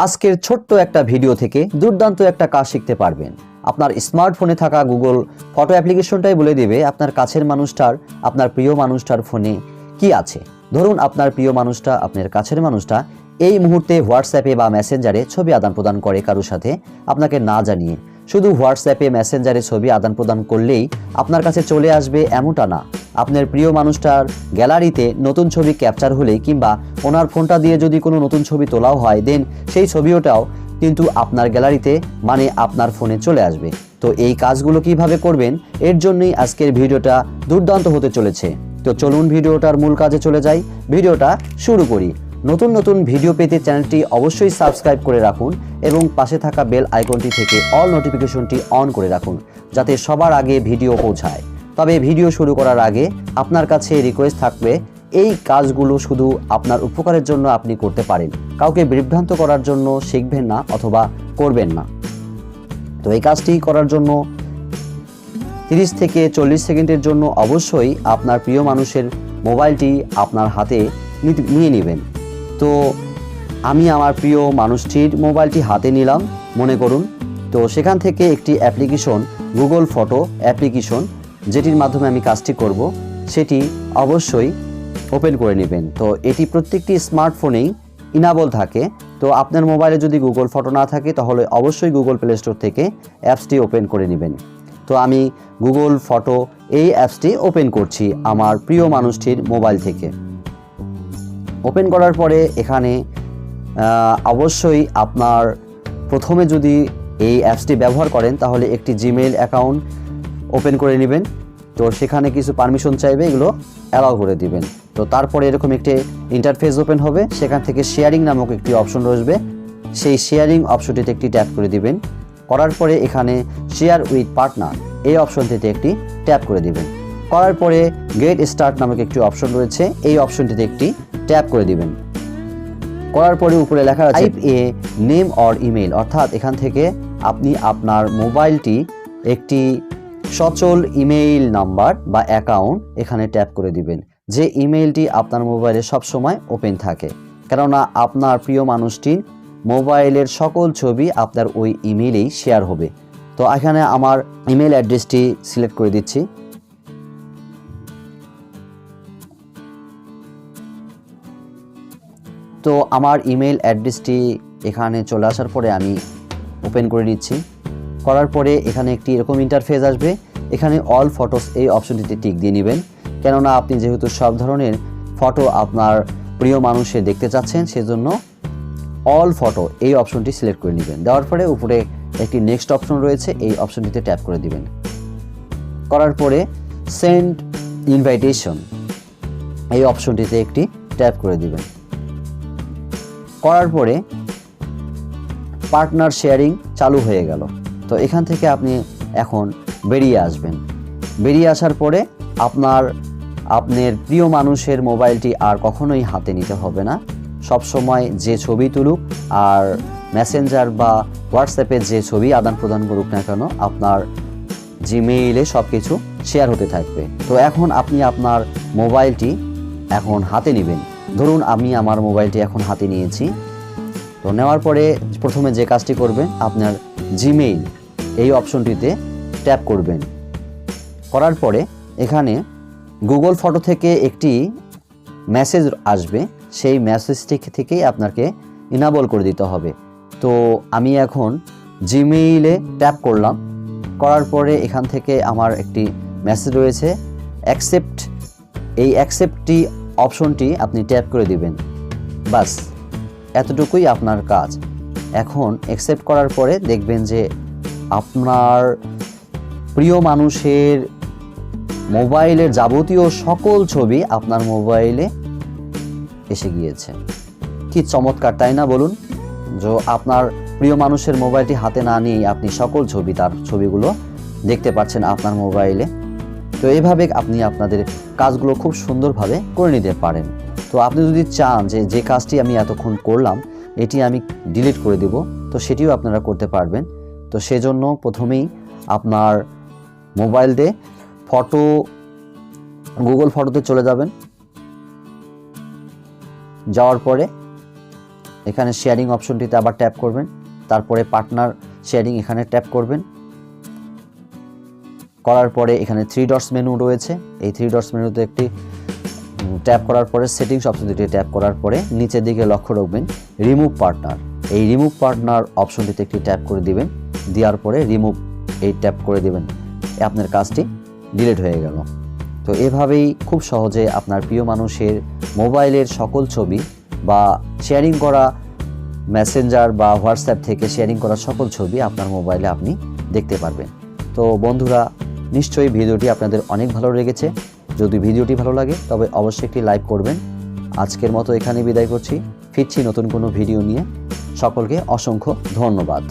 আজকের ছোট্ট একটা ভিডিও থেকে দুর্দান্ত একটা কাজ শিখতে পারবেন। আপনার স্মার্টফোনে থাকা গুগল ফটো অ্যাপ্লিকেশনটাই বলে দেবে আপনার কাছের মানুষটার, আপনার প্রিয় মানুষটার ফোনে কি আছে। ধরুন আপনার প্রিয় মানুষটা, আপনার কাছের মানুষটা এই মুহূর্তে হোয়াটসঅ্যাপে বা মেসেঞ্জারে ছবি আদান প্রদান করে কারোর সাথে আপনাকে না জানিয়ে। শুধু হোয়াটসঅ্যাপে মেসেঞ্জারে ছবি আদান প্রদান করলেই আপনার কাছে চলে আসবে এমনটা না। আপনার প্রিয় মানুষটার গ্যালারিতে নতুন ছবি ক্যাপচার হলে কিংবা ওনার ফোনটা দিয়ে যদি কোনো নতুন ছবি তোলাও হয়, দেন সেই ছবিটাও কিন্তু আপনার গ্যালারিতে মানে আপনার ফোনে চলে আসবে। তো এই কাজগুলো কিভাবে করবেন, এর জন্যই আজকের ভিডিওটা দুর্দান্ত হতে চলেছে। তো চলুন ভিডিওটার মূল কাজে চলে যাই। ভিডিওটা শুরু করি। নতুন নতুন ভিডিও পেতে চ্যানেলটি অবশ্যই সাবস্ক্রাইব করে রাখুন এবং পাশে থাকা বেল আইকনটি থেকে অল নোটিফিকেশনটি অন করে রাখুন, যাতে সবার আগে ভিডিও পৌঁছায়। তবে ভিডিও শুরু করার আগে আপনার কাছে রিকোয়েস্ট থাকবে, এই কাজগুলো শুধু আপনার উপকারের জন্য আপনি করতে পারেন, কাউকে বিভ্রান্ত করার জন্য শিখবেন না অথবা করবেন না। তো এই কাজটি করার জন্য 30 থেকে 40 সেকেন্ডের জন্য অবশ্যই আপনার প্রিয় মানুষের মোবাইলটি আপনার হাতে নিয়ে নেবেন। তো আমি আমার প্রিয় মানুষটির মোবাইলটি হাতে নিলাম মনে করুন। তো সেখান থেকে একটি অ্যাপ্লিকেশন, গুগল ফটো অ্যাপ্লিকেশন, যেটির মাধ্যমে আমি কাজটি করব, সেটি অবশ্যই ওপেন করে নেবেন। তো এটি প্রত্যেকটি স্মার্টফোনেই ইনাবল থাকে। তো আপনার মোবাইলে যদি গুগল ফটো না থাকে তাহলে অবশ্যই গুগল প্লে স্টোর থেকে অ্যাপসটি ওপেন করে নেবেন। তো আমি গুগল ফটো এই অ্যাপসটি ওপেন করছি আমার প্রিয় মানুষটির মোবাইল থেকে। ওপেন করার পরে এখানে অবশ্যই আপনার প্রথমে যদি এই অ্যাপসটি ব্যবহার করেন তাহলে একটি জিমেইল অ্যাকাউন্ট ওপেন করে নেবেন। তো সেখানে কিছু পারমিশন চাইবে, এগুলো অ্যালাউ করে দিবেন। তো তারপরে এরকম একটি ইন্টারফেস ওপেন হবে, সেখান থেকে শেয়ারিং নামক একটি অপশন রয়েছে, সেই শেয়ারিং অপশনটিতে একটি ট্যাপ করে দিবেন। করার পরে এখানে শেয়ার উইথ পার্টনার এই অপশনটিতে একটি ট্যাপ করে দিবেন। করার পরে গেট স্টার্ট নামক একটি অপশন রয়েছে, এই অপশনটিতে একটি ট্যাপ করে দিবেন। করার পরে উপরে লেখা আছে type a name or email, অর্থাৎ এখান থেকে আপনি আপনার মোবাইলটি একটি সচল ইমেইল নাম্বার বা অ্যাকাউন্ট এখানে ট্যাপ করে দিবেন, যে ইমেইলটি আপনার মোবাইলে সবসময় ওপেন থাকে। কেননা আপনার প্রিয় মানুষটির মোবাইলের সকল ছবি আপনার ওই ইমেইলেই শেয়ার হবে। তো এখানে আমার ইমেল অ্যাড্রেসটি সিলেক্ট করে দিচ্ছি। তো আমার ইমেল অ্যাড্রেসটি এখানে চলে আসার পরে আমি ওপেন করে নিচ্ছি। করার পরে এখানে একটি এরকম ইন্টারফেস আসবে, এখানে অল ফটোস এই অপশনটিতে টিক দিয়ে নেবেন। কেননা আপনি যেহেতু সব ধরনের ফটো আপনার প্রিয় মানুষের দেখতে চাচ্ছেন, সেজন্য অল ফটো এই অপশনটি সিলেক্ট করে নেবেন। দেওয়ার পরে উপরে একটি নেক্সট অপশন রয়েছে, এই অপশনটিতে ট্যাপ করে দিবেন। করার পরে সেন্ড ইনভাইটেশন এই অপশনটিতে একটি ট্যাপ করে দিবেন। করার পরে পার্টনার শেয়ারিং চালু হয়ে গেল। তো এখান থেকে আপনি এখন বেরিয়ে আসবেন। বেরিয়ে আসার পরে আপনার প্রিয় মানুষের মোবাইলটি আর কখনোই হাতে নিতে হবে না। সব সময় যে ছবি তুলুক আর মেসেঞ্জার বা হোয়াটসঅ্যাপে যে ছবি আদান প্রদান করুক না কেন, আপনার জিমেইলে সব কিছু শেয়ার হতে থাকবে। তো এখন আপনি আপনার মোবাইলটি এখন হাতে নেবেন। ধরুন আমি আমার মোবাইলটি এখন হাতে নিয়েছি। তো নেওয়ার পরে প্রথমে যে কাজটি করবেন, আপনার জিমেইল এই অপশনটিতে ট্যাপ করবেন। করার পরে এখানে গুগল ফটো থেকে একটি মেসেজ আসবে, সেই মেসেজটি থেকেই আপনাকে ইনাবল করে দিতে হবে। তো আমি এখন জিমেইলে ট্যাপ করলাম। করার পরে এখান থেকে আমার একটি মেসেজ রয়েছে অ্যাকসেপ্ট, এই অ্যাকসেপ্টটি অপশনটি আপনি ট্যাপ করে দিবেন। বাস এতটুকুই আপনার কাজ। এখন অ্যাকসেপ্ট করার পরে দেখবেন যে আপনার প্রিয় মানুষের মোবাইলের যাবতীয় সকল ছবি আপনার মোবাইলে এসে গিয়েছে। কি চমৎকার, তাই না বলুন? যে আপনার প্রিয় মানুষের মোবাইলটি হাতে না নিয়ে আপনি সকল ছবি, তার ছবিগুলো দেখতে পাচ্ছেন আপনার মোবাইলে। তো এইভাবে আপনি আপনাদের কাজগুলো খুব সুন্দরভাবে করে নিতে পারেন। তো আপনি যদি চান যে কাজটি আমি এতক্ষণ করলাম এটি আমি ডিলিট করে দেব, তো সেটিও আপনারা করতে পারবেন। তো সেজন্য প্রথমেই আপনার মোবাইল দিয়ে ফটো, গুগল ফটোতে চলে যাবেন। যাওয়ার পরে এখানে শেয়ারিং অপশনটিতে আবার ট্যাপ করবেন, তারপরে পার্টনার শেয়ারিং এখানে ট্যাপ করবেন। করার পরে এখানে 3 ডটস মেনু রয়েছে, এই 3 ডটস মেনুতে একটি ট্যাপ করার পরে সেটিংস অপশনটিতে ট্যাপ করার পরে নিচের দিকে লক্ষ্য রাখবেন রিমুভ পার্টনার। এই রিমুভ পার্টনার অপশনটিতে একটি ট্যাপ করে দিবেন, দেওয়ার পরে রিমুভ এই ট্যাপ করে দিবেন, আপনার কাজটি ডিলিট হয়ে গেল। তো এভাবেই খুব সহজে আপনার প্রিয় মানুষের মোবাইলের সকল ছবি বা শেয়ারিং করা মেসেঞ্জার বা হোয়াটসঅ্যাপ থেকে শেয়ারিং করা সকল ছবি আপনার মোবাইলে আপনি দেখতে পারবেন। তো বন্ধুরা, নিশ্চয়ই ভিডিওটি আপনাদের অনেক ভালো লেগেছে। যদি ভিডিওটি ভালো লাগে তবে অবশ্যই একটি লাইক করবেন। আজকের মতো এখানে বিদায় করছি, ফিরছি নতুন কোনো ভিডিও নিয়ে। সকলকে অসংখ্য ধন্যবাদ।